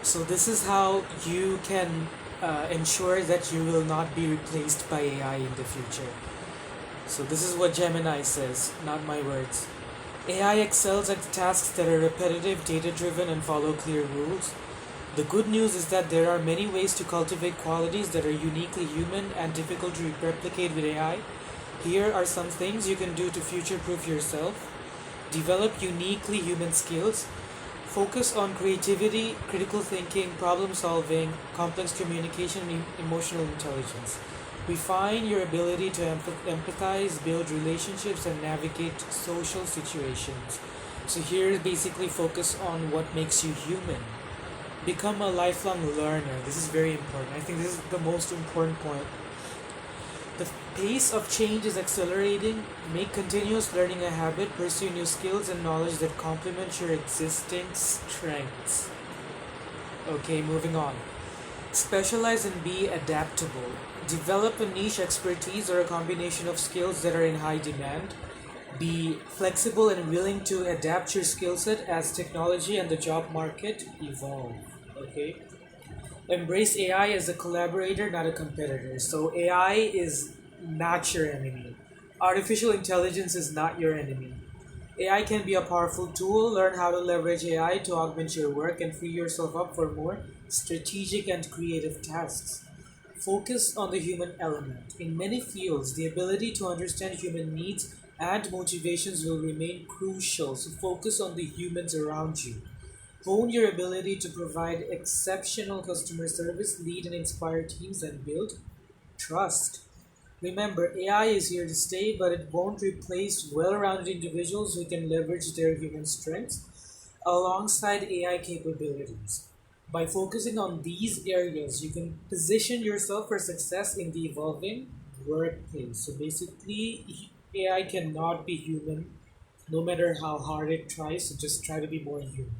So this is how you can ensure that you will not be replaced by AI in the future. So this is what Gemini says, not my words. AI excels at tasks that are repetitive, data-driven, and follow clear rules. The good news is that there are many ways to cultivate qualities that are uniquely human and difficult to replicate with AI. Here are some things you can do to future-proof yourself. Develop uniquely human skills. Focus on creativity, critical thinking, problem solving, complex communication, and emotional intelligence. Refine your ability to empathize, build relationships, and navigate social situations. So, here basically focus on what makes you human. Become a lifelong learner. This is very important. I think this is the most important point. The pace of change is accelerating. Make continuous learning a habit. Pursue new skills and knowledge that complement your existing strengths. Okay, moving on. Specialize and be adaptable. Develop a niche expertise or a combination of skills that are in high demand. Be flexible and willing to adapt your skill set as technology and the job market evolve. Okay? Embrace AI as a collaborator, not a competitor. So AI is not your enemy. Artificial intelligence is not your enemy. AI can be a powerful tool. Learn how to leverage AI to augment your work and free yourself up for more strategic and creative tasks. Focus on the human element. In many fields, the ability to understand human needs and motivations will remain crucial. So focus on the humans around you. Hone your ability to provide exceptional customer service, lead and inspire teams, and build trust. Remember, AI is here to stay, but it won't replace well rounded individuals who can leverage their human strengths alongside AI capabilities. By focusing on these areas, you can position yourself for success in the evolving workplace. So basically, AI cannot be human no matter how hard it tries, so just try to be more human.